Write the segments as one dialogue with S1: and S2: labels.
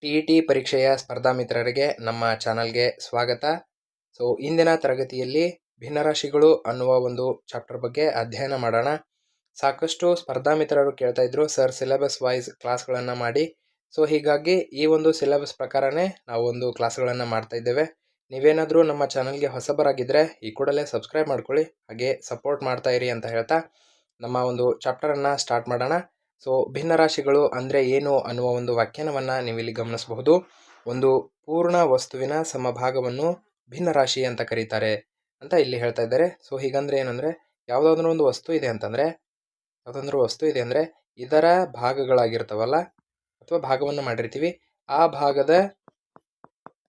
S1: T ಪರೀಕ್ಷೆಯ ಸ್ಪರ್ಧಾ ಮಿತ್ರರಿಗೆ ನಮ್ಮ ಚಾನಲ್ಗೆ ಸ್ವಾಗತ. ಇಂದಿನ ತರಗತಿಯಲ್ಲಿ ಭಿನ್ನರಾಶಿಗಳು ಅನ್ನುವ ಒಂದು ಚಾಪ್ಟರ್ ಬಗ್ಗೆ ಅಧ್ಯಯನ ಮಾಡೋಣ. ಸಾಕಷ್ಟು ಸ್ಪರ್ಧಾ ಮಿತ್ರರು ಕೇಳ್ತಾ ಇದ್ರು, ಸರ್ ಸಿಲೆಬಸ್ ವೈಸ್ ಕ್ಲಾಸ್ಗಳನ್ನು ಮಾಡಿ. ಹೀಗಾಗಿ ಈ ಒಂದು ಸಿಲೆಬಸ್ ಪ್ರಕಾರನೇ ನಾವು ಒಂದು ಕ್ಲಾಸ್ಗಳನ್ನು ಮಾಡ್ತಾ ಇದ್ದೇವೆ. ನೀವೇನಾದರೂ ನಮ್ಮ ಚಾನಲ್ಗೆ ಹೊಸಬರಾಗಿದ್ದರೆ ಈ ಕೂಡಲೇ ಸಬ್ಸ್ಕ್ರೈಬ್ ಮಾಡ್ಕೊಳ್ಳಿ, ಹಾಗೆ ಸಪೋರ್ಟ್ ಮಾಡ್ತಾ ಇರಿ ಅಂತ ಹೇಳ್ತಾ ನಮ್ಮ ಒಂದು ಚಾಪ್ಟರನ್ನು ಸ್ಟಾರ್ಟ್ ಮಾಡೋಣ. ಭಿನ್ನರಾಶಿಗಳು ಅಂದರೆ ಏನು ಅನ್ನುವ ಒಂದು ವ್ಯಾಖ್ಯಾನವನ್ನು ನೀವಿಲ್ಲಿ ಗಮನಿಸಬಹುದು. ಒಂದು ಪೂರ್ಣ ವಸ್ತುವಿನ ಸಮಭಾಗವನ್ನು ಭಿನ್ನರಾಶಿ ಅಂತ ಕರೀತಾರೆ ಅಂತ ಇಲ್ಲಿ ಹೇಳ್ತಾ ಇದ್ದಾರೆ. ಹೀಗಂದ್ರೆ ಏನಂದರೆ ಯಾವುದಾದ್ರೂ ಒಂದು ವಸ್ತು ಇದೆ ಅಂತಂದರೆ, ಇದರ ಭಾಗಗಳಾಗಿರ್ತಾವಲ್ಲ ಅಥವಾ ಭಾಗವನ್ನು ಮಾಡಿರ್ತೀವಿ, ಆ ಭಾಗದ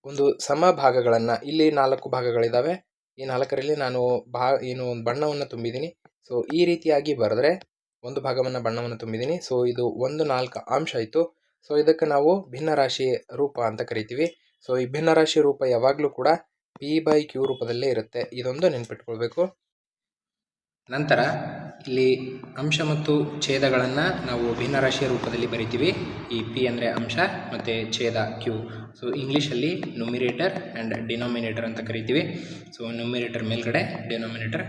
S1: ಒಂದು ಸಮಭಾಗಗಳನ್ನು, ಇಲ್ಲಿ 4 ಭಾಗಗಳಿದ್ದಾವೆ, ಈ 4ರಲ್ಲಿ ನಾನು ಒಂದು ಬಣ್ಣವನ್ನು ತುಂಬಿದ್ದೀನಿ. ಈ ರೀತಿಯಾಗಿ ಬರೆದ್ರೆ ಒಂದು ಭಾಗವನ್ನು ಬಣ್ಣವನ್ನು ತುಂಬಿದ್ದೀನಿ. ಇದು 1/4 ಅಂಶ ಆಯಿತು. ಇದಕ್ಕೆ ನಾವು ಭಿನ್ನರಾಶಿ ರೂಪ ಅಂತ ಕರಿತೀವಿ. ಈ ಭಿನ್ನರಾಶಿ ರೂಪ ಯಾವಾಗಲೂ ಕೂಡ P/Q ರೂಪದಲ್ಲೇ ಇರುತ್ತೆ, ಇದೊಂದು ನೆನ್ಪಿಟ್ಕೊಳ್ಬೇಕು. ನಂತರ ಇಲ್ಲಿ ಅಂಶ ಮತ್ತು ಛೇದಗಳನ್ನು ನಾವು ಭಿನ್ನರಾಶಿಯ ರೂಪದಲ್ಲಿ ಬರಿತೀವಿ. ಈ P ಅಂದರೆ ಅಂಶ ಮತ್ತು ಛೇದ Q. ಇಂಗ್ಲೀಷಲ್ಲಿ ನ್ಯೂಮಿರೇಟರ್ ಆ್ಯಂಡ್ ಡಿನಾಮಿನೇಟರ್ ಅಂತ ಕರಿತೀವಿ. ನ್ಯೂಮಿರೇಟರ್ ಮೇಲ್ಗಡೆ, ಡಿನಾಮಿನೇಟರ್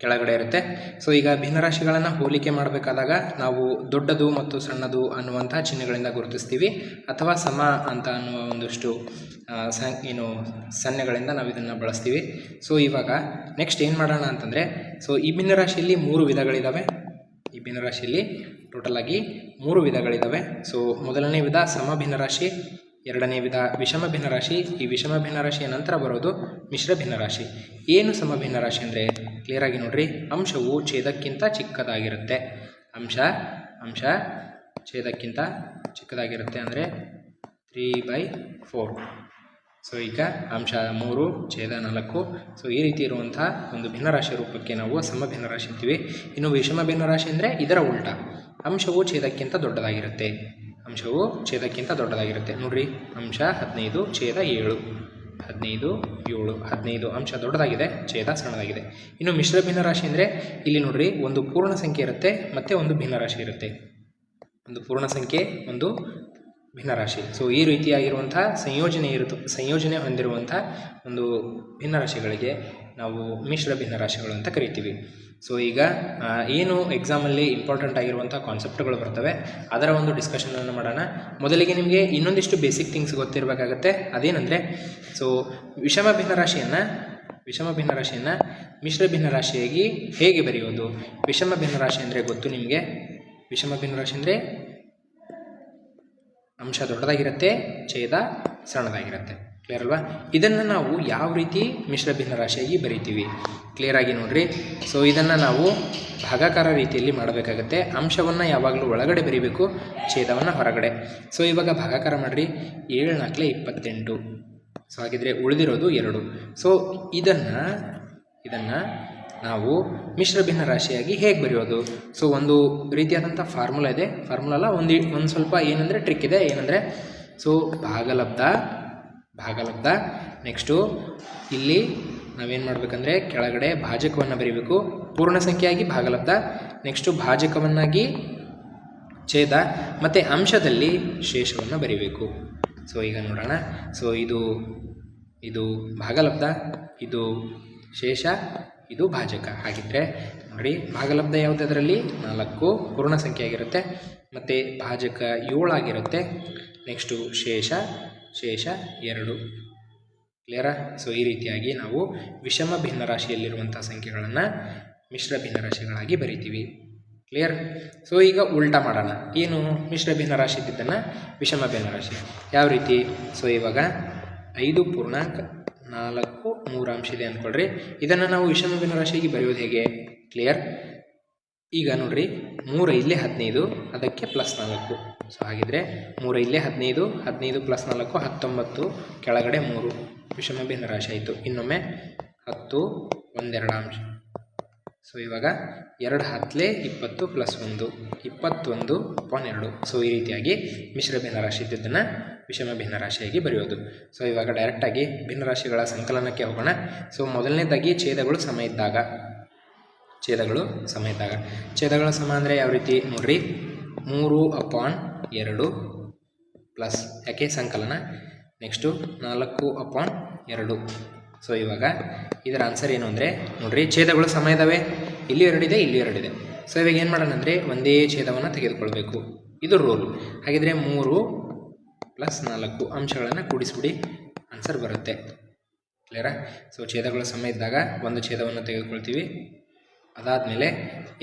S1: ಕೆಳಗಡೆ ಇರುತ್ತೆ. ಈಗ ಭಿನ್ನರಾಶಿಗಳನ್ನು ಹೋಲಿಕೆ ಮಾಡಬೇಕಾದಾಗ ನಾವು ದೊಡ್ಡದು ಮತ್ತು ಸಣ್ಣದು ಅನ್ನುವಂಥ ಚಿಹ್ನೆಗಳಿಂದ ಗುರುತಿಸ್ತೀವಿ, ಅಥವಾ ಸಮ ಅಂತ ಅನ್ನುವ ಒಂದಷ್ಟು ಸನ್ನೆಗಳಿಂದ ನಾವು ಇದನ್ನು ಬಳಸ್ತೀವಿ. ಇವಾಗ ನೆಕ್ಸ್ಟ್ ಏನು ಮಾಡೋಣ ಅಂತಂದರೆ, ಈ ಭಿನ್ನರಾಶಿಯಲ್ಲಿ 3 ವಿಧಗಳಿದ್ದಾವೆ. ಈ ಭಿನ್ನರಾಶಿಯಲ್ಲಿ ಟೋಟಲ್ ಆಗಿ 3 ವಿಧಗಳಿದ್ದಾವೆ. ಮೊದಲನೇ ವಿಧ ಸಮ ಭಿನ್ನರಾಶಿ, ಎರಡನೇ ವಿಧ ವಿಷಮ ಭಿನ್ನರಾಶಿ, ಈ ವಿಷಮ ಭಿನ್ನರಾಶಿಯ ನಂತರ ಬರೋದು ಮಿಶ್ರ ಭಿನ್ನರಾಶಿ. ಏನು ಸಮ ಭಿನ್ನರಾಶಿ ಅಂದರೆ ಕ್ಲಿಯರ್ ಆಗಿ ನೋಡ್ರಿ, ಅಂಶವು ಛೇದಕ್ಕಿಂತ ಚಿಕ್ಕದಾಗಿರುತ್ತೆ. ಅಂಶ ಛೇದಕ್ಕಿಂತ ಚಿಕ್ಕದಾಗಿರುತ್ತೆ ಅಂದರೆ 3/4. ಈಗ ಅಂಶ 3, ಛೇದ 4. ಈ ರೀತಿ ಇರುವಂಥ ಒಂದು ಭಿನ್ನರಾಶಿ ರೂಪಕ್ಕೆ ನಾವು ಸಮ ಭಿನ್ನರಾಶಿ ಅಂತೀವಿ. ಇನ್ನು ವಿಷಮ ಭಿನ್ನರಾಶಿ ಅಂದರೆ ಇದರ ಉಲ್ಟ, ಅಂಶವು ಛೇದಕ್ಕಿಂತ ದೊಡ್ಡದಾಗಿರುತ್ತೆ. ನೋಡ್ರಿ, ಅಂಶ 15, ಛೇದ 7. 15 ಅಂಶ ದೊಡ್ಡದಾಗಿದೆ, ಛೇದ ಸಣ್ಣದಾಗಿದೆ. ಇನ್ನು ಮಿಶ್ರ ಭಿನ್ನರಾಶಿ ಅಂದರೆ ಇಲ್ಲಿ ನೋಡ್ರಿ, ಒಂದು ಪೂರ್ಣ ಸಂಖ್ಯೆ ಇರುತ್ತೆ ಮತ್ತು ಒಂದು ಭಿನ್ನರಾಶಿ ಇರುತ್ತೆ. ಒಂದು ಪೂರ್ಣ ಸಂಖ್ಯೆ, ಒಂದು ಭಿನ್ನರಾಶಿ. ಈ ರೀತಿಯಾಗಿರುವಂಥ ಸಂಯೋಜನೆ ಹೊಂದಿರುವಂಥ ಒಂದು ಭಿನ್ನರಾಶಿಗಳಿಗೆ ನಾವು ಮಿಶ್ರ ಭಿನ್ನರಾಶಿಗಳು ಅಂತ ಕರಿತೀವಿ. ಈಗ ಏನು ಎಕ್ಸಾಮಲ್ಲಿ ಇಂಪಾರ್ಟೆಂಟ್ ಆಗಿರುವಂಥ ಕಾನ್ಸೆಪ್ಟ್ಗಳು ಬರ್ತವೆ, ಅದರ ಒಂದು ಡಿಸ್ಕಷನನ್ನು ಮಾಡೋಣ. ಮೊದಲಿಗೆ ನಿಮಗೆ ಇನ್ನೊಂದಿಷ್ಟು ಬೇಸಿಕ್ ಥಿಂಗ್ಸ್ ಗೊತ್ತಿರಬೇಕಾಗತ್ತೆ. ಅದೇನೆಂದರೆ, ವಿಷಮ ಭಿನ್ನರಾಶಿಯನ್ನು ಮಿಶ್ರ ಭಿನ್ನರಾಶಿಯಾಗಿ ಹೇಗೆ ಬರೆಯೋದು. ವಿಷಮ ಭಿನ್ನರಾಶಿ ಅಂದರೆ ಗೊತ್ತು ನಿಮಗೆ. ವಿಷಮ ಭಿನ್ನರಾಶಿ ಅಂದರೆ ಅಂಶ ದೊಡ್ಡದಾಗಿರುತ್ತೆ, ಛೇದ ಸಣ್ಣದಾಗಿರುತ್ತೆ. ಕ್ಲಿಯರ್ ಅಲ್ವಾ? ಇದನ್ನು ನಾವು ಯಾವ ರೀತಿ ಮಿಶ್ರ ಭಿನ್ನರಾಶಿಯಾಗಿ ಬರಿತೀವಿ ಕ್ಲಿಯರ್ ಆಗಿ ನೋಡ್ರಿ. ಇದನ್ನು ನಾವು ಭಾಗಾಕಾರ ರೀತಿಯಲ್ಲಿ ಮಾಡಬೇಕಾಗತ್ತೆ. ಅಂಶವನ್ನು ಯಾವಾಗಲೂ ಒಳಗಡೆ ಬರೀಬೇಕು, ಛೇದವನ್ನು ಹೊರಗಡೆ. ಇವಾಗ ಭಾಗಾಕಾರ ಮಾಡಿರಿ, 7 × 4 = 28. ಹಾಗಿದ್ರೆ ಉಳಿದಿರೋದು 2. ಇದನ್ನು ನಾವು ಮಿಶ್ರ ಭಿನ್ನರಾಶಿಯಾಗಿ ಹೇಗೆ ಬರೆಯೋದು? ಒಂದು ರೀತಿಯಾದಂಥ ಫಾರ್ಮುಲಾ ಇದೆ. ಫಾರ್ಮುಲಾ ಒಂದು ಸ್ವಲ್ಪ ಏನಂದರೆ ಟ್ರಿಕ್ ಇದೆ. ಏನಂದರೆ, ಭಾಗಲಬ್ಧ. ನೆಕ್ಸ್ಟು ಇಲ್ಲಿ ನಾವೇನು ಮಾಡಬೇಕಂದ್ರೆ, ಕೆಳಗಡೆ ಭಾಜಕವನ್ನು ಬರೀಬೇಕು, ಪೂರ್ಣ ಸಂಖ್ಯೆಯಾಗಿ ಭಾಗಲಬ್ಧ. ನೆಕ್ಸ್ಟು ಭಾಜಕವನ್ನಾಗಿ ಛೇದ, ಮತ್ತು ಅಂಶದಲ್ಲಿ ಶೇಷವನ್ನು ಬರೀಬೇಕು. ಈಗ ನೋಡೋಣ. ಇದು ಭಾಗಲಬ್ಧ, ಇದು ಶೇಷ, ಇದು ಭಾಜಕ. ಹಾಗಿದ್ರೆ ನೋಡಿರಿ, ಭಾಗಲಬ್ಧ ಯಾವುದರಲ್ಲಿ 4 ಪೂರ್ಣ ಸಂಖ್ಯೆ ಆಗಿರುತ್ತೆ, ಮತ್ತು ಭಾಜಕ 7 ಆಗಿರುತ್ತೆ. ನೆಕ್ಸ್ಟು ಶೇಷ 2. ಕ್ಲಿಯರಾ? ಈ ರೀತಿಯಾಗಿ ನಾವು ವಿಷಮ ಭಿನ್ನರಾಶಿಯಲ್ಲಿರುವಂಥ ಸಂಖ್ಯೆಗಳನ್ನು ಮಿಶ್ರ ಭಿನ್ನರಾಶಿಗಳಾಗಿ ಬರಿತೀವಿ. ಕ್ಲಿಯರ್? ಈಗ ಉಲ್ಟಾ ಮಾಡೋಣ. ಏನು ಮಿಶ್ರ ಭಿನ್ನರಾಶಿ ಇದ್ದಿದ್ದನ್ನು ವಿಷಮ ಭಿನ್ನರಾಶಿ ಯಾವ ರೀತಿ? ಇವಾಗ 5.4 3 ಇದೆ ಅಂದ್ಕೊಳ್ರಿ. ಇದನ್ನು ನಾವು ವಿಷಮ ಭಿನ್ನರಾಶಿಯಾಗಿ ಬರೆಯೋದು ಹೇಗೆ? ಕ್ಲಿಯರ್? ಈಗ ನೋಡ್ರಿ, 3 × 15, ಅದಕ್ಕೆ +4. ಹಾಗಿದ್ರೆ 3 × 15, 15 + 4 19, ಕೆಳಗಡೆ 3 ವಿಷಮ ಭಿನ್ನರಾಶಿ ಆಯಿತು. ಇನ್ನೊಮ್ಮೆ 10 1 ಅಂಶ. ಇವಾಗ 2 10 20 +1 21.2. ಈ ರೀತಿಯಾಗಿ ಮಿಶ್ರ ಭಿನ್ನರಾಶಿ ಇದ್ದದ್ದನ್ನು ವಿಷಮ ಭಿನ್ನರಾಶಿಯಾಗಿ ಬರೆಯೋದು. ಇವಾಗ ಡೈರೆಕ್ಟಾಗಿ ಭಿನ್ನರಾಶಿಗಳ ಸಂಕಲನಕ್ಕೆ ಹೋಗೋಣ. ಮೊದಲನೇದಾಗಿ ಛೇದಗಳು ಸಮ ಇದ್ದಾಗ. ಛೇದಗಳ ಸಮ ಅಂದರೆ ಯಾವ ರೀತಿ ನೋಡ್ರಿ, 3/2 ಪ್ಲಸ್ ಯಾಕೆ ಸಂಕಲನ. ನೆಕ್ಸ್ಟು 4/2. ಸೊ ಇವಾಗ ಇದರ ಆನ್ಸರ್ ಏನು ಅಂದರೆ ನೋಡಿರಿ, ಛೇದಗಳು ಸಮ ಇದ್ದಾವೆ, ಇಲ್ಲಿ 2 ಇದೆ, ಇಲ್ಲಿ 2 ಇದೆ. ಸೊ ಇವಾಗ ಏನು ಮಾಡೋಣ ಅಂದರೆ ಒಂದೇ ಛೇದವನ್ನು ತೆಗೆದುಕೊಳ್ಬೇಕು, ಇದು ರೂಲ್. ಹಾಗಿದ್ರೆ 3 + 4 ಅಂಶಗಳನ್ನು ಕೂಡಿಸ್ಬಿಡಿ, ಆನ್ಸರ್ ಬರುತ್ತೆ. ಕ್ಲಿಯರಾ? ಸೊ ಛೇದಗಳು ಸಮ ಇದ್ದಾಗ ಒಂದು ಛೇದವನ್ನು ತೆಗೆದುಕೊಳ್ತೀವಿ, ಅದಾದಮೇಲೆ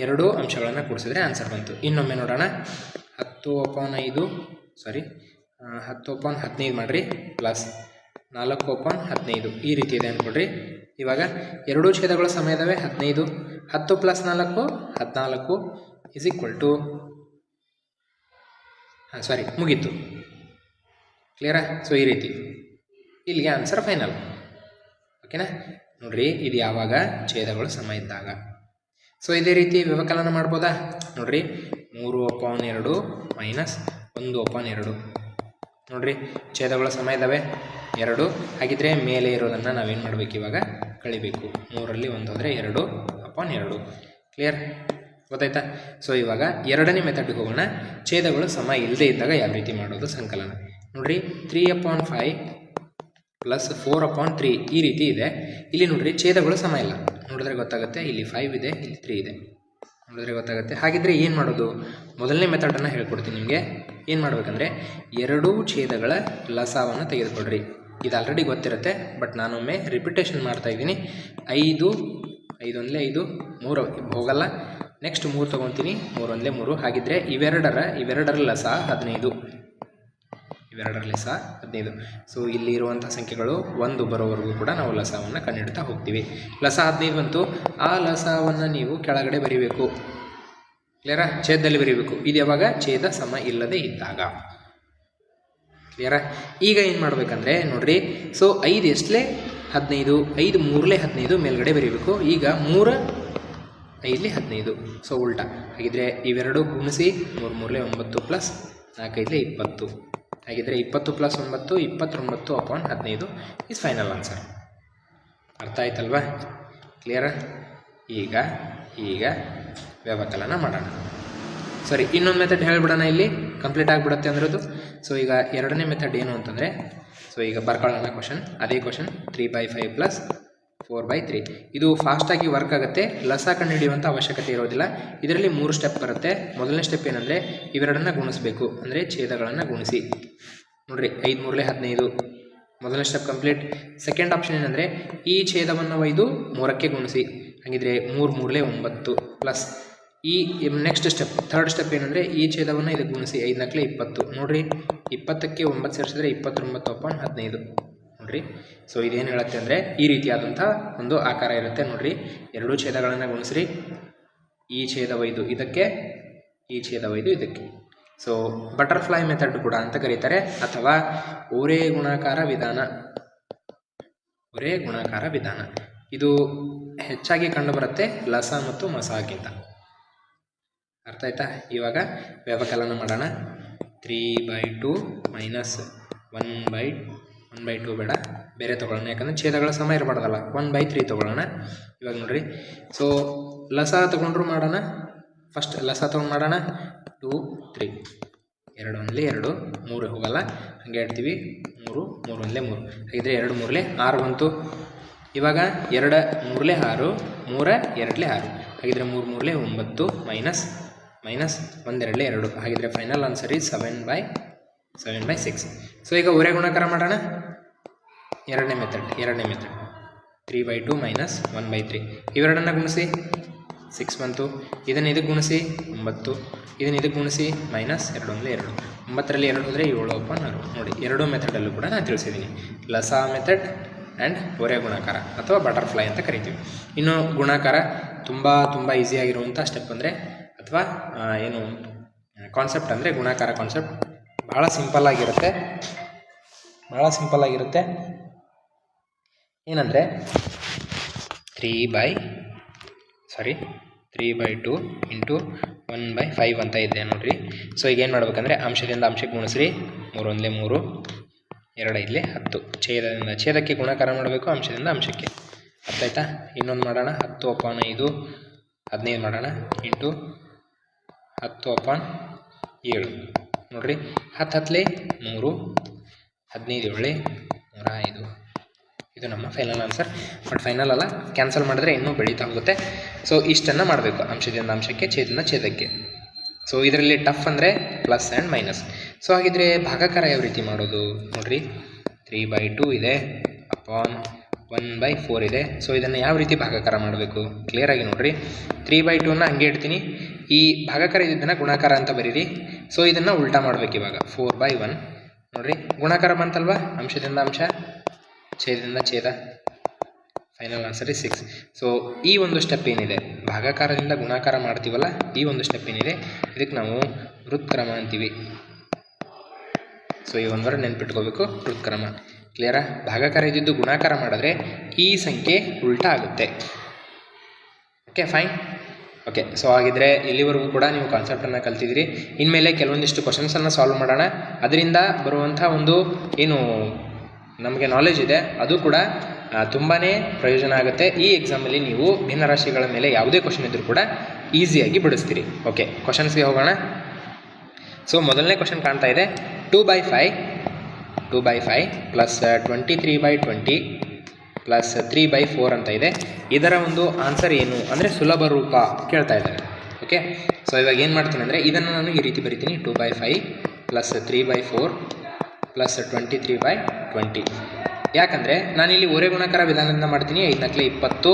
S1: 2 ಅಂಶಗಳನ್ನು ಕೂಡಿಸಿದ್ರೆ ಆನ್ಸರ್ ಬಂತು. ಇನ್ನೊಮ್ಮೆ ನೋಡೋಣ. 10/15 ಮಾಡಿರಿ, ಪ್ಲಸ್ 4/15 ಈ ರೀತಿ ಇದೆ ಅಂದ್ಕೊಡ್ರಿ. ಇವಾಗ 2 ಛೇದಗಳು ಸಮ ಇದ್ದಾವೆ, 15. 10 + 4 14 ಮುಗೀತು. ಕ್ಲಿಯರಾ? ಸೊ ಈ ರೀತಿ ಇಲ್ಲಿಗೆ ಆನ್ಸರ್ ಫೈನಲ್. ಓಕೆನಾ? ನೋಡ್ರಿ, ಇದು ಯಾವಾಗ ಛೇದಗಳು ಸಮ ಇದ್ದಾಗ. ಸೊ ಇದೇ ರೀತಿ ವ್ಯವಕಲನ ಮಾಡ್ಬೋದಾ? ನೋಡ್ರಿ, 3/2 - 1/2. ನೋಡ್ರಿ, ಛೇದಗಳು ಸಮ ಇದ್ದಾವೆ 2. ಹಾಗಿದ್ರೆ ಮೇಲೆ ಇರೋದನ್ನು ನಾವೇನು ಮಾಡಬೇಕು, ಇವಾಗ ಕಳಿಬೇಕು. 3ರಲ್ಲಿ 1 ಹೋದರೆ 2/2. ಕ್ಲಿಯರ್? ಗೊತ್ತಾಯ್ತಾ? ಸೊ ಇವಾಗ ಎರಡನೇ ಮೆಥಡ್ಗೆ ಹೋಗೋಣ. ಛೇದಗಳು ಸಮ ಇಲ್ಲದೆ ಇದ್ದಾಗ ಯಾವ ರೀತಿ ಮಾಡೋದು ಸಂಕಲನ. ನೋಡ್ರಿ, 3/5 + 4/3 ಈ ರೀತಿ ಇದೆ. ಇಲ್ಲಿ ನೋಡ್ರಿ, ಛೇದಗಳು ಸಮ ಇಲ್ಲ. ನೋಡಿದ್ರೆ ಗೊತ್ತಾಗುತ್ತೆ, ಇಲ್ಲಿ 5 ಇದೆ, ಇಲ್ಲಿ 3 ಇದೆ. ನೋಡಿದ್ರೆ ಗೊತ್ತಾಗುತ್ತೆ. ಹಾಗಿದ್ರೆ ಏನು ಮಾಡೋದು? ಮೊದಲನೇ ಮೆಥಡನ್ನು ಹೇಳ್ಕೊಡ್ತೀನಿ ನಿಮಗೆ. ಏನು ಮಾಡಬೇಕಂದ್ರೆ 2 ಛೇದಗಳ ಲಸಾವನ್ನು ತೆಗೆದುಕೊಡ್ರಿ. ಇದು ಆಲ್ರೆಡಿ ಗೊತ್ತಿರುತ್ತೆ, ಬಟ್ ನಾನೊಮ್ಮೆ ರಿಪಿಟೇಷನ್ ಮಾಡ್ತಾ ಇದ್ದೀನಿ. 5 5 1 5 3 ಹೋಗಲ್ಲ. ನೆಕ್ಸ್ಟ್ 3 ತೊಗೊತೀನಿ, 3 1 3. ಹಾಗಿದ್ರೆ ಇವೆರಡರ ಲಸ 15. ಇವೆರಡರ ಲಸ 15. ಸೊ ಇಲ್ಲಿ ಇರುವಂಥ ಸಂಖ್ಯೆಗಳು 1 ಬರೋವರೆಗೂ ಕೂಡ ನಾವು ಲಸವನ್ನು ಕಂಡುಹಿಡ್ತಾ ಹೋಗ್ತೀವಿ. ಲಸ 15 ಬಂತು. ಆ ಲಸವನ್ನು ನೀವು ಕೆಳಗಡೆ ಬರೀಬೇಕು. ಕ್ಲಿಯರಾ? ಛೇದದಲ್ಲಿ ಬರೀಬೇಕು. ಇದು ಯಾವಾಗ? ಛೇದ ಸಮ ಇಲ್ಲದೆ ಇದ್ದಾಗ. ಕ್ಲಿಯರಾ? ಈಗ ಏನು ಮಾಡಬೇಕಂದ್ರೆ ನೋಡ್ರಿ, ಸೊ 5 ಎಷ್ಟಲೇ 15, 5 3ಲೇ 15 ಮೇಲ್ಗಡೆ ಬರೀಬೇಕು. ಈಗ 3 5 15. ಸೊ ಉಲ್ಟಾ. ಹಾಗಿದ್ರೆ ಇವೆರಡು ಗುಣಿಸಿ 3 3 9 ಪ್ಲಸ್ 4 5 20. ಹಾಗಿದ್ರೆ 20 + 9 29/15 ಇಸ್ ಫೈನಲ್ ಆನ್ಸರ್. ಅರ್ಥ ಆಯ್ತಲ್ವಾ? ಕ್ಲಿಯರಾ? ಈಗ ವ್ಯವಕಲನ ಮಾಡೋಣ. ಸರಿ, ಇನ್ನೊಂದು ಮೆಥಡ್ ಹೇಳಿಬಿಡೋಣ. ಇಲ್ಲಿ ಕಂಪ್ಲೀಟ್ ಆಗಿಬಿಡುತ್ತೆ ಅಂದ್ರದ್ದು. ಸೊ ಈಗ ಎರಡನೇ ಮೆಥಡ್ ಏನು ಅಂತಂದರೆ, ಸೊ ಈಗ ಬರ್ಕೊಳ್ಳೋಣ ಕ್ವಶನ್. ಅದೇ ಕ್ವಶನ್ 3/5 + 4/3. ಇದು ಫಾಸ್ಟಾಗಿ ವರ್ಕ್ ಆಗುತ್ತೆ, ಲಸ ಕಂಡುಹಿಡಿಯುವಂಥ ಅವಶ್ಯಕತೆ ಇರೋದಿಲ್ಲ. ಇದರಲ್ಲಿ 3 ಸ್ಟೆಪ್ ಬರುತ್ತೆ. ಮೊದಲನೇ ಸ್ಟೆಪ್ ಏನಂದರೆ ಇವೆರಡನ್ನು ಗುಣಿಸಬೇಕು, ಅಂದರೆ ಛೇದಗಳನ್ನು ಗುಣಿಸಿ. ನೋಡಿರಿ, 5 3 15. ಮೊದಲನೇ ಸ್ಟೆಪ್ ಕಂಪ್ಲೀಟ್. ಸೆಕೆಂಡ್ ಆಪ್ಷನ್ ಏನಂದರೆ ಈ ಛೇದವನ್ನು ಒಯ್ದು 3ಕ್ಕೆ ಗುಣಿಸಿ. ಹಾಗಿದ್ರೆ 3 3 9 ಪ್ಲಸ್ ಈ ನೆಕ್ಸ್ಟ್ ಸ್ಟೆಪ್ ಥರ್ಡ್ ಸ್ಟೆಪ್ ಏನಂದರೆ ಈ ಛೇದವನ್ನು ಇದಕ್ಕೆ ಗುಣಿಸಿ. 5 4 20. ನೋಡಿರಿ, 20ಕ್ಕೆ 9 ಸೇರಿಸಿದ್ರೆ 29/15. ನೋಡಿರಿ, ಸೊ ಇದೇನು ಹೇಳುತ್ತೆ ಅಂದರೆ ಈ ರೀತಿಯಾದಂಥ ಒಂದು ಆಕಾರ ಇರುತ್ತೆ. ನೋಡಿರಿ, 2 ಛೇದಗಳನ್ನು ಗುಣಿಸ್ರಿ. ಈ ಛೇದ ಒಯ್ದು ಇದಕ್ಕೆ, ಈ ಛೇದ ಒಯ್ದು ಇದಕ್ಕೆ. ಸೊ ಬಟರ್ಫ್ಲೈ ಮೆಥಡ್ ಕೂಡ ಅಂತ ಕರೀತಾರೆ, ಅಥವಾ ಓರೆ ಗುಣಾಕಾರ ವಿಧಾನ. ಇದು ಹೆಚ್ಚಾಗಿ ಕಂಡುಬರುತ್ತೆ ಲಸ ಮತ್ತು ಮಸಕ್ಕಿಂತ. ಅರ್ಥ ಆಯ್ತಾ? ಇವಾಗ ವ್ಯವಕಲನ ಮಾಡೋಣ. 3/2 - 1/2 ಬೇಡ, ಬೇರೆ ತೊಗೊಳ್ಳೋಣ. ಯಾಕಂದರೆ ಛೇದಗಳ ಸಮ ಇರಬಾರ್ದಲ್ಲ. 1/3 ತೊಗೊಳ್ಳೋಣ. ಇವಾಗ ನೋಡಿರಿ, ಸೊ ಲಸ ತೊಗೊಂಡ್ರು ಮಾಡೋಣ. ಫಸ್ಟ್ ಲಸ ತೊಗೊಂಡು ಮಾಡೋಣ. 2 3. 2 1 2, 3 ಹೋಗಲ್ಲ, ಹಾಗೆ ಇಡ್ತೀವಿ. 3 3 1 3. ಹಾಗಿದ್ರೆ 2 3 6 ಬಂತು. ಇವಾಗ 2 3 6, 3 2 6. ಹಾಗಿದ್ರೆ 3 3 9 ಮೈನಸ್ 1 2 2. ಹಾಗಿದ್ರೆ ಫೈನಲ್ ಆನ್ಸರ್ ಈಸ್ 7/6. ಸೊ ಈಗ ಒರೆ ಗುಣಾಕಾರ ಮಾಡೋಣ. ಎರಡನೇ ಮೆಥಡ್ 3/2 - 1/3. ಇವೆರಡನ್ನು ಗುಣಿಸಿ 6 ಬಂತು. ಇದನ್ನು ಇದಕ್ಕೆ ಗುಣಿಸಿ 9. ಇದನ್ನು ಇದಕ್ಕೆ ಗುಣಿಸಿ -2 1 2. 9ರಲ್ಲಿ 2 ಹೋದರೆ 7/6. ನೋಡಿ, ಎರಡೂ ಮೆಥಡಲ್ಲೂ ಕೂಡ ನಾನು ತಿಳಿಸಿದ್ದೀನಿ. ಲಸ ಮೆಥಡ್ ಆ್ಯಂಡ್ ಒರೆ ಗುಣಾಕಾರ ಅಥವಾ ಬಟರ್ಫ್ಲೈ ಅಂತ ಕರಿತೀವಿ. ಇನ್ನು ಗುಣಾಕಾರ ತುಂಬ ಈಸಿಯಾಗಿರುವಂಥ ಸ್ಟೆಪ್ ಅಂದರೆ ಅಥವಾ ಏನು ಕಾನ್ಸೆಪ್ಟ್ ಅಂದರೆ ಗುಣಾಕಾರ ಕಾನ್ಸೆಪ್ಟ್ ಭಾಳ ಸಿಂಪಲ್ಲಾಗಿರುತ್ತೆ. ಏನಂದರೆ 3/2 × 1/5 ಅಂತ ಇದೆ ನೋಡಿರಿ. ಸೊ ಈಗ ಏನು ಮಾಡ್ಬೇಕಂದ್ರೆ ಅಂಶದಿಂದ ಅಂಶಕ್ಕೆ ಗುಣಿಸ್ರಿ. 3 1 3, 2 5 10. ಛೇದಕ್ಕೆ ಗುಣಾಕಾರ ಮಾಡಬೇಕು, ಅಂಶದಿಂದ ಅಂಶಕ್ಕೆ. ಅರ್ಥ ಆಯ್ತಾ? ಇನ್ನೊಂದು ಮಾಡೋಣ. 10/5 15 ಮಾಡೋಣ ಇಂಟು 10/7. ನೋಡಿರಿ 10 ಹತ್ತಲೇ 3, 15 ಏಳೆ 105. ಇದು ನಮ್ಮ ಫೈನಲ್ ಆನ್ಸರ್. ಬಟ್ ಫೈನಲ್ ಅಲ್ಲ, ಕ್ಯಾನ್ಸಲ್ ಮಾಡಿದ್ರೆ ಇನ್ನೂ ಬೆಳೀತಾ ಹೋಗುತ್ತೆ. ಸೊ ಇಷ್ಟನ್ನು ಮಾಡಬೇಕು, ಅಂಶದಿಂದ ಅಂಶಕ್ಕೆ, ಛೇದದಿಂದ ಛೇದಕ್ಕೆ. ಸೊ ಇದರಲ್ಲಿ ಟಫ್ ಅಂದರೆ ಪ್ಲಸ್ ಆ್ಯಂಡ್ ಮೈನಸ್. ಸೊ ಹಾಗಿದ್ರೆ ಭಾಗಾಕಾರ ಯಾವ ರೀತಿ ಮಾಡೋದು ನೋಡಿರಿ. 3/2 ಇದೆ ಅಪಾನ್ 1/4 ಇದೆ. ಸೊ ಇದನ್ನು ಯಾವ ರೀತಿ ಭಾಗಾಕಾರ ಮಾಡಬೇಕು ಕ್ಲಿಯರಾಗಿ ನೋಡಿರಿ. 3/2ನ ಹಂಗೆ ಇಡ್ತೀನಿ, ಈ ಭಾಗಾಕಾರ ಇದ್ದನ್ನು ಗುಣಾಕಾರ ಅಂತ ಬರೀರಿ. ಸೊ ಇದನ್ನು ಉಲ್ಟಾ ಮಾಡಬೇಕು ಇವಾಗ. 4/1 ನೋಡಿರಿ, ಗುಣಾಕಾರ ಬಂತಲ್ವಾ, ಅಂಶದಿಂದ ಅಂಶ, ಛೇದದಿಂದ ಛೇದ. Final answer is 6. ಸೊ ಈ ಒಂದು ಸ್ಟೆಪ್ ಏನಿದೆ, ಭಾಗಾಕಾರದಿಂದ ಗುಣಾಕಾರ ಮಾಡ್ತೀವಲ್ಲ, ಈ ಒಂದು ಸ್ಟೆಪ್ ಏನಿದೆ ಇದಕ್ಕೆ ನಾವು ವೃತ್ಕ್ರಮ ಅಂತೀವಿ. ಸೊ ಈ ಒಂದು ವರ್ಡ್ ನೆನ್ಪಿಟ್ಕೋಬೇಕು, ವೃತ್ಕ್ರಮ. ಕ್ಲಿಯರಾ? ಭಾಗಾಕಾರ ಇದ್ದಿದ್ದು ಗುಣಾಕಾರ ಮಾಡಿದ್ರೆ ಈ ಸಂಖ್ಯೆ ಉಲ್ಟಾ ಆಗುತ್ತೆ. Okay fine. ಓಕೆ, ಸೊ ಹಾಗಿದ್ರೆ ಇಲ್ಲಿವರೆಗೂ ಕೂಡ ನೀವು ಕಾನ್ಸೆಪ್ಟನ್ನು ಕಲ್ತಿದ್ದೀರಿ. ಇನ್ಮೇಲೆ ಕೆಲವೊಂದಿಷ್ಟು ಕ್ವಶನ್ಸನ್ನು ಸಾಲ್ವ್ ಮಾಡೋಣ. ಅದರಿಂದ ಬರುವಂಥ ಒಂದು ಏನು ನಮಗೆ ನಾಲೆಜ್ ಇದೆ ಅದು ಕೂಡ ತುಂಬಾ ಪ್ರಯೋಜನ ಆಗುತ್ತೆ. ಈ ಎಕ್ಸಾಮಲ್ಲಿ ನೀವು ಭಿನ್ನರಾಶಿಗಳ ಮೇಲೆ ಯಾವುದೇ ಕ್ವಶನ್ ಇದ್ದರೂ ಕೂಡ ಈಸಿಯಾಗಿ ಬಿಡಿಸ್ತೀರಿ. ಓಕೆ, ಕ್ವಶನ್ಸ್ಗೆ ಹೋಗೋಣ. ಸೊ ಮೊದಲನೇ ಕ್ವಶನ್ ಕಾಣ್ತಾ ಇದೆ, 2/5 ಪ್ಲಸ್ 23/20 ಪ್ಲಸ್ 3/4 ಅಂತ ಇದೆ. ಇದರ ಒಂದು ಆನ್ಸರ್ ಏನು ಅಂದರೆ ಸುಲಭ ರೂಪ ಕೇಳ್ತಾ ಇದ್ದಾರೆ. ಓಕೆ, ಸೊ ಇವಾಗ ಏನು ಮಾಡ್ತೀನಿ ಅಂದರೆ ಇದನ್ನು ನಾನು ಈ ರೀತಿ ಬರಿತೀನಿ. 2/5 ಪ್ಲಸ್ 3/4 ಪ್ಲಸ್ 23/20. ಯಾಕಂದರೆ ನಾನಿಲ್ಲಿ ಒರೆ ಗುಣಾಕಾರ ವಿಧಾನದಿಂದ ಮಾಡ್ತೀನಿ. 5 4 20,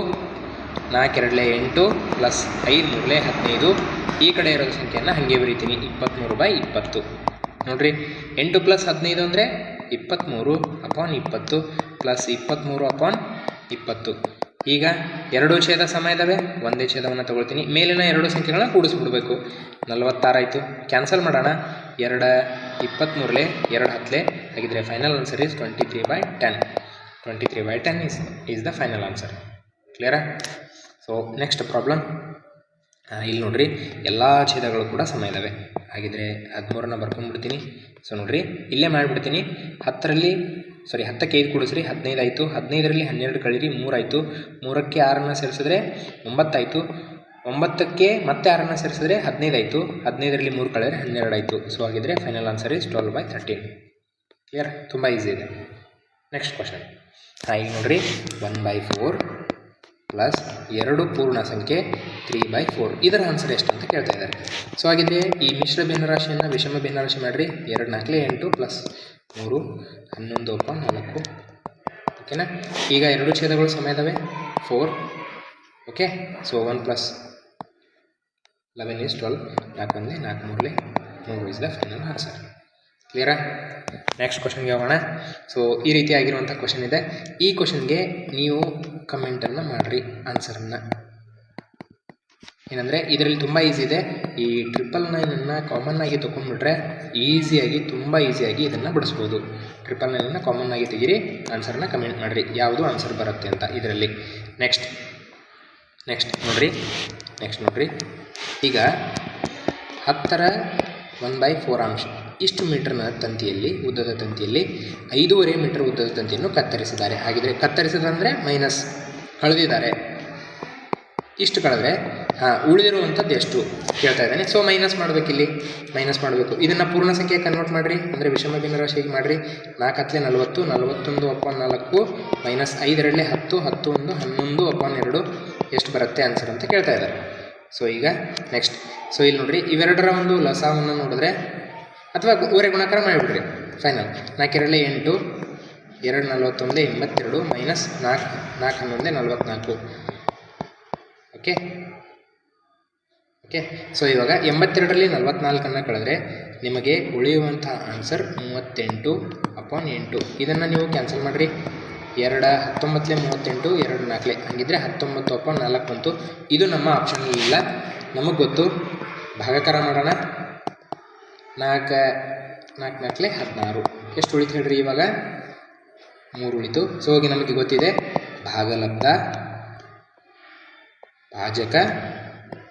S1: 4 2 8 ಪ್ಲಸ್ 5 3 15. ಈ ಕಡೆ ಇರೋ ಸಂಖ್ಯೆಯನ್ನು ಹಾಗೆ ಬರೀತೀನಿ, 23/20. ನೋಡಿರಿ, 8 ಪ್ಲಸ್ 15 ಅಂದರೆ 23/20 ಪ್ಲಸ್ 23/20. ಈಗ ಎರಡು ಛೇದ ಸಮ ಇದ್ದಾವೆ, ಒಂದೇ ಛೇದವನ್ನು ತಗೊಳ್ತೀನಿ. ಮೇಲಿನ ಎರಡು ಸಂಖ್ಯೆಗಳನ್ನ ಕೂಡಿಸ್ಬಿಡ್ಬೇಕು. 46 ಆಯಿತು. ಕ್ಯಾನ್ಸಲ್ ಮಾಡೋಣ. 2 23 2 10 ಹಾಗಿದ್ರೆ final answer is 23/10. 23/10 is the final answer. ಕ್ಲಿಯರಾ? So next problem. ಇಲ್ಲಿ ನೋಡಿರಿ, ಎಲ್ಲ ಛೇದಗಳು ಕೂಡ ಸಮ ಇದ್ದಾವೆ. ಹಾಗಿದ್ರೆ 13ನ ಬರ್ಕೊಂಡ್ಬಿಡ್ತೀನಿ. ಸೊ ನೋಡಿರಿ, ಇಲ್ಲೇ ಮಾಡಿಬಿಡ್ತೀನಿ. 10ಕ್ಕೆ 5 ಕೂಡಿಸ್ರಿ, 15 ಆಯಿತು. 15ರಲ್ಲಿ 12 ಕಳೀರಿ, 3 ಆಯಿತು. 3ಕ್ಕೆ 6ನ್ನು ಸೇರಿಸಿದ್ರೆ 9 ಆಯಿತು. 9ಕ್ಕೆ ಮತ್ತೆ 6ನ್ನು ಸೇರಿಸಿದ್ರೆ 15 ಆಯಿತು. 15ರಲ್ಲಿ 3 ಕಳೆದರೆ 12 ಆಯಿತು. ಸೊ ಹಾಗಿದ್ರೆ ಫೈನಲ್ ಆನ್ಸರ್ ಈಸ್ 12/13. ಕ್ಲಿಯರ್? ತುಂಬ ಈಸಿ ಇದೆ. Next question. ಈಗ ನೋಡಿರಿ, 1/4 ಪ್ಲಸ್ 2 ಪೂರ್ಣ ಸಂಖ್ಯೆ 3/4. ಇದರ ಆನ್ಸರ್ ಎಷ್ಟು ಅಂತ ಕೇಳ್ತಾ ಇದ್ದಾರೆ. ಸೊ ಹಾಗಿದ್ರೆ ಈ ಮಿಶ್ರ ಭಿನ್ನರಾಶಿಯನ್ನು ವಿಷಮ ಭಿನ್ನರಾಶಿ ಮಾಡಿರಿ. 2 4 8 ಪ್ಲಸ್ 3 11/4. ಓಕೆನಾ? ಈಗ ಎರಡು ಛೇದಗಳು ಸಮ ಇದ್ದಾವೆ, 4. Okay, so 1 plus 11 is 12. 4 1 4 3 3 is the final answer. ಕ್ಲಿಯರಾ? ನೆಕ್ಸ್ಟ್ ಕ್ವಶನ್ಗೆ ಹೋಗೋಣ. ಸೊ ಈ ರೀತಿಯಾಗಿರುವಂಥ ಕ್ವಶನ್ ಇದೆ. ಈ ಕ್ವಶನ್ಗೆ ನೀವು ಕಮೆಂಟನ್ನು ಮಾಡಿರಿ ಆನ್ಸರನ್ನು. ಏನಂದರೆ ಇದರಲ್ಲಿ ತುಂಬ ಈಸಿ ಇದೆ. ಈ 999 ಕಾಮನ್ ಆಗಿ ತೊಗೊಂಡ್ಬಿಟ್ರೆ ಈಸಿಯಾಗಿ, ತುಂಬ ಈಸಿಯಾಗಿ ಇದನ್ನು ಬಿಡಿಸ್ಬೋದು. 999 ಕಾಮನ್ ಆಗಿ ತೆಗೀರಿ, ಆನ್ಸರನ್ನ ಕಮೆಂಟ್ ಮಾಡಿರಿ ಯಾವುದು ಆನ್ಸರ್ ಬರುತ್ತೆ ಅಂತ ಇದರಲ್ಲಿ. ನೆಕ್ಸ್ಟ್ ನೋಡಿರಿ, ಈಗ 10ರ 1/4 ಅಂಶ ಇಷ್ಟು ಮೀಟರ್ನ ತಂತಿಯಲ್ಲಿ, ಉದ್ದದ ತಂತಿಯಲ್ಲಿ 5.5 ಮೀಟರ್ ಉದ್ದದ ತಂತಿಯನ್ನು ಕತ್ತರಿಸಿದ್ದಾರೆ. ಹಾಗಿದ್ರೆ ಕತ್ತರಿಸಿದಂದರೆ ಮೈನಸ್, ಕಳೆದಿದ್ದಾರೆ. ಇಷ್ಟು ಕಳೆದ್ರೆ ಉಳಿದಿರುವಂಥದ್ದು ಎಷ್ಟು ಕೇಳ್ತಾ ಇದ್ದಾನೆ. ಸೊ ಮೈನಸ್ ಮಾಡಬೇಕಿಲ್ಲಿ, ಮೈನಸ್ ಮಾಡಬೇಕು. ಇದನ್ನು ಪೂರ್ಣ ಸಂಖ್ಯೆ ಕನ್ವರ್ಟ್ ಮಾಡಿರಿ, ಅಂದರೆ ವಿಷಮ ಭಿನ್ನರಾಶಿಗೆ ಮಾಡಿರಿ. 4 10 40, 41/4 ಮೈನಸ್ 5 2 10, 10 1 11/2 ಎಷ್ಟು ಬರುತ್ತೆ ಆನ್ಸರ್ ಅಂತ ಕೇಳ್ತಾ ಇದ್ದಾರೆ. ಸೊ ಈಗ ನೆಕ್ಸ್ಟ್. ಸೊ ಇಲ್ಲಿ ನೋಡಿರಿ, ಇವೆರಡರ ಒಂದು ಲಸಾವನ್ನು ನೋಡಿದ್ರೆ, ಅಥವಾ ಒರೆ ಗುಣಾಕಾರ ಮಾಡಿಬಿಡ್ರಿ. Final 4 2 8, 2 41 82 minus 4 11 44. ಓಕೆ, ಸೊ ಇವಾಗ 82ರಲ್ಲಿ 44ನ್ನು ಕಳೆದ್ರೆ ನಿಮಗೆ ಉಳಿಯುವಂಥ ಆನ್ಸರ್ 38/8. ಇದನ್ನು ನೀವು ಕ್ಯಾನ್ಸಲ್ ಮಾಡಿರಿ. 2 19 38, 2 4 ಹಾಗಿದ್ರೆ 19/4 ಬಂತು. ಇದು ನಮ್ಮ ಆಪ್ಷನಲ್ಲಿ ಇಲ್ಲ, ನಮಗೆ ಗೊತ್ತು. ಭಾಗಾಕಾರ ಮಾಡೋಣ. 4 4 16 ಎಷ್ಟು ಉಳಿತು ಹೇಳ್ರಿ? ಇವಾಗ 3 ಉಳಿತು. ಸೊ ಹೋಗಿ ನಮಗೆ ಗೊತ್ತಿದೆ ಭಾಗಲಬ್ಧ ಭಾಜಕ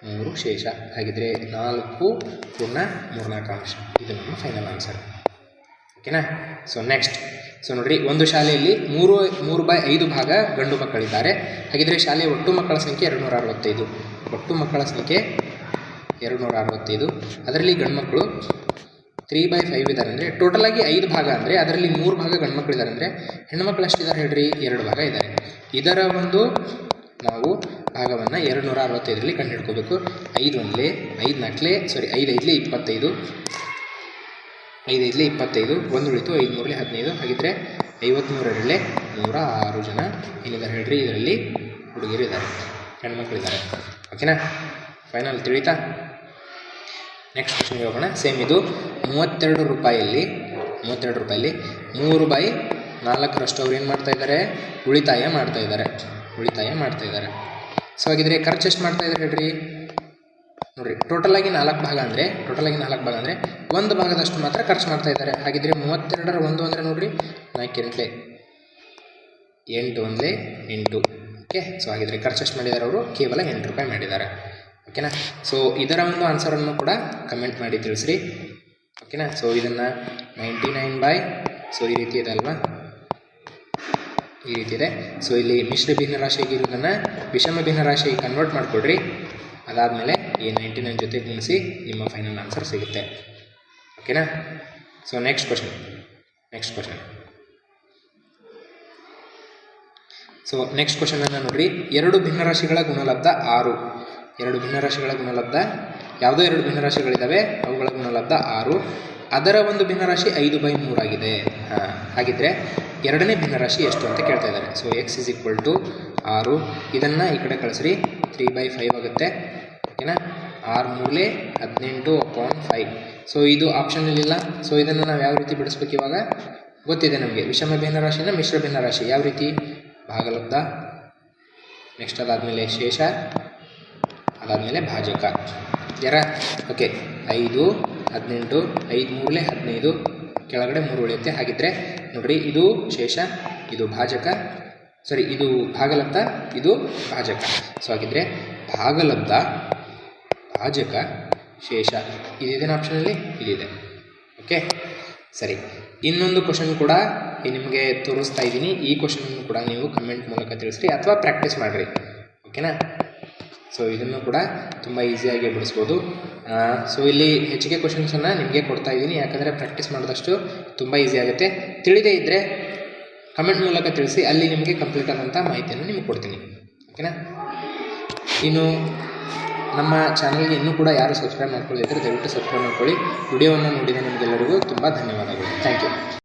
S1: 3 ಶೇಷ. ಹಾಗಿದ್ರೆ 4 ಪೂರ್ಣ 3/4 ಅಂಶ. ಇದು ನಮ್ಮ ಫೈನಲ್ ಆನ್ಸರ್. ಓಕೆನಾ? So next. ಸೊ ನೋಡಿರಿ, ಒಂದು ಶಾಲೆಯಲ್ಲಿ 3/5 ಭಾಗ ಗಂಡು ಮಕ್ಕಳಿದ್ದಾರೆ. ಹಾಗಿದ್ರೆ ಶಾಲೆಯ ಒಟ್ಟು ಮಕ್ಕಳ ಸಂಖ್ಯೆ 265. ಒಟ್ಟು ಮಕ್ಕಳ ಸಂಖ್ಯೆ 265. ಅದರಲ್ಲಿ ಗಂಡು ಮಕ್ಕಳು 3/5 ಇದ್ದಾರೆ ಅಂದರೆ ಟೋಟಲ್ ಆಗಿ 5 ಭಾಗ ಅಂದರೆ ಅದರಲ್ಲಿ 3 ಭಾಗ ಗಂಡು ಮಕ್ಕಳಿದ್ದಾರೆ ಅಂದರೆ ಹೆಣ್ಮಕ್ಳು ಎಷ್ಟಿದ್ದಾರೆ ಹೇಳ್ರಿ 2 ಭಾಗ ಇದ್ದಾರೆ. ಇದರ ಒಂದು ನಾವು ಭಾಗವನ್ನು 265ರಲ್ಲಿ ಕಂಡು ಹಿಡ್ಕೋಬೇಕು. 5 1 5 4 ಸಾರಿ 5 5 25 5 5 25 1 ಉಳಿತು 5 3 15 ಹಾಗಿದ್ರೆ 53 106 ಜನ ಏನಿದ್ದಾರೆ ಹೇಳ್ರಿ ಇದರಲ್ಲಿ ಹುಡುಗಿರು ಇದ್ದಾರೆ, ಹೆಣ್ಮಕ್ಳಿದ್ದಾರೆ. ಓಕೆನಾ, ಫೈನಲ್ ತಿಳಿತಾ? ನೆಕ್ಸ್ಟ್ ಕ್ವಶನ್ಗೆ ಹೋಗೋಣ. ಸೇಮ್ ಇದು 32 ರೂಪಾಯಲ್ಲಿ 3/4 ಅವ್ರು ಏನು ಮಾಡ್ತಾ ಇದ್ದಾರೆ, ಉಳಿತಾಯ ಮಾಡ್ತಾ ಇದ್ದಾರೆ. ಸೊ ಹಾಗಿದ್ರೆ ಖರ್ಚು ಎಷ್ಟು ಮಾಡ್ತಾ ಇದ್ದಾರೆ ಹೇಳ್ರಿ ನೋಡಿರಿ. ಟೋಟಲ್ ಆಗಿ 4 ಭಾಗ ಅಂದರೆ ಒಂದು ಭಾಗದಷ್ಟು ಮಾತ್ರ ಖರ್ಚು ಮಾಡ್ತಾ ಇದ್ದಾರೆ. ಹಾಗಿದ್ರೆ 32ರ 1 ಅಂದರೆ ನೋಡಿರಿ 4 8 1 8. ಓಕೆ, ಸೊ ಹಾಗಿದ್ರೆ ಖರ್ಚು ಎಷ್ಟು ಮಾಡಿದ್ದಾರೆ ಅವರು? ಕೇವಲ 8 ರೂಪಾಯಿ ಮಾಡಿದ್ದಾರೆ. ಓಕೆನಾ, ಸೊ ಇದರ ಒಂದು ಆನ್ಸರನ್ನು ಕೂಡ ಕಮೆಂಟ್ ಮಾಡಿ ತಿಳಿಸ್ರಿ. ಓಕೆನಾ, ಸೊ ಇದನ್ನು 99 ಸೊ ಈ ರೀತಿ ಇದೆ ಅಲ್ವಾ, ಈ ರೀತಿ ಇದೆ. ಸೊ ಇಲ್ಲಿ ಮಿಶ್ರ ಭಿನ್ನರಾಶಿಯಾಗಿರೋದನ್ನು ವಿಷಮ ಭಿನ್ನರಾಶಿಯಾಗಿ ಕನ್ವರ್ಟ್ ಮಾಡಿಕೊಡ್ರಿ. ಅದಾದಮೇಲೆ ಈ 99 ಜೊತೆ ಗುಣಿಸಿ ನಿಮ್ಮ ಫೈನಲ್ ಆನ್ಸರ್ ಸಿಗುತ್ತೆ. ಓಕೆನಾ, so next question. So next ಕ್ವಶನನ್ನು ನೋಡಿರಿ. 2 ಭಿನ್ನರಾಶಿಗಳ ಗುಣಲಬ್ಧ 6. 2 ಭಿನ್ನರಾಶಿಗಳ ಗುಣಲಬ್ಧ, ಯಾವುದೋ 2 ಭಿನ್ನರಾಶಿಗಳಿದ್ದಾವೆ, ಅವುಗಳ ಗುಣಲಬ್ಧ 6. ಅದರ ಒಂದು ಭಿನ್ನರಾಶಿ 5/3 ಆಗಿದೆ. ಹಾಗಿದ್ರೆ ಎರಡನೇ ಭಿನ್ನರಾಶಿ ಎಷ್ಟು ಅಂತ ಕೇಳ್ತಾ ಇದ್ದಾರೆ. So x = 6. ಇದನ್ನು ಈ ಕಡೆ ಕಳಿಸ್ರಿ, 3/5 ಆಗುತ್ತೆ. ಓಕೆನಾ, 6 3 18/5. ಸೊ ಇದು ಆಪ್ಷನಲ್ಲಿಲ್ಲ. ಸೊ ಇದನ್ನು ನಾವು ಯಾವ ರೀತಿ ಬಿಡಿಸ್ಬೇಕು ಇವಾಗ ಗೊತ್ತಿದೆ ನಮಗೆ. ವಿಷಮ ಭಿನ್ನರಾಶಿನ ಮಿಶ್ರ ಭಿನ್ನರಾಶಿ ಯಾವ ರೀತಿ? ಭಾಗಲಬ್ಧ, ನೆಕ್ಸ್ಟ್ ಅದಾದಮೇಲೆ ಶೇಷ, ಅದಾದಮೇಲೆ ಭಾಜಕ. ಜರ ಓಕೆ, 5 18 5 3 15 ಕೆಳಗಡೆ 3 ಉಳಿಯುತ್ತೆ. ಹಾಗಿದ್ರೆ ನೋಡ್ರಿ, ಇದು ಶೇಷ, ಇದು ಭಾಜಕ, ಸಾರಿ ಇದು ಭಾಗಲಬ್ಧ, ಇದು ಭಾಜಕ. ಸೊ ಹಾಗಿದ್ರೆ ಭಾಗಲಬ್ಧ, ಭಾಜಕ, ಶೇಷ ಇದೇನು ಆಪ್ಷನಲ್ಲಿ? ಇದಿದೆ. ಓಕೆ, ಸರಿ. ಇನ್ನೊಂದು ಕ್ವಶನ್ ಕೂಡ ನಿಮಗೆ ತೋರಿಸ್ತಾ ಇದ್ದೀನಿ. ಈ ಕ್ವಶನನ್ನು ಕೂಡ ನೀವು ಕಮೆಂಟ್ ಮೂಲಕ ತಿಳಿಸ್ರಿ ಅಥವಾ ಪ್ರಾಕ್ಟೀಸ್ ಮಾಡಿರಿ. ಓಕೆನಾ, ಸೊ ಇದನ್ನು ಕೂಡ ತುಂಬ ಈಸಿಯಾಗಿ ಬಿಡಿಸ್ಬೋದು. ಸೊ ಇಲ್ಲಿ ಹೆಚ್ಚಿಗೆ ಕ್ವಶನ್ಸನ್ನು ನಿಮಗೆ ಕೊಡ್ತಾ ಇದ್ದೀನಿ, ಯಾಕಂದರೆ ಪ್ರಾಕ್ಟೀಸ್ ಮಾಡಿದಷ್ಟು ತುಂಬ ಈಸಿ ಆಗುತ್ತೆ. ತಿಳಿದೇ ಇದ್ದರೆ ಕಮೆಂಟ್ ಮೂಲಕ ತಿಳಿಸಿ, ಅಲ್ಲಿ ನಿಮಗೆ ಕಂಪ್ಲೀಟ್ ಆದಂಥ ಮಾಹಿತಿಯನ್ನು ನಿಮಗೆ ಕೊಡ್ತೀನಿ. ಓಕೆನಾ, ಇನ್ನು ನಮ್ಮ ಚಾನಲ್ಗೆ ಇನ್ನೂ ಕೂಡ ಯಾರು ಸಬ್ಸ್ಕ್ರೈಬ್ ಮಾಡ್ಕೊಳ್ಳಿದ್ರೆ ದಯವಿಟ್ಟು ಸಬ್ಸ್ಕ್ರೈಬ್ ಮಾಡ್ಕೊಳ್ಳಿ. ವಿಡಿಯೋವನ್ನು ನೋಡಿದ ನಿಮಗೆಲ್ಲರಿಗೂ ತುಂಬ ಧನ್ಯವಾದಗಳು. Thank you.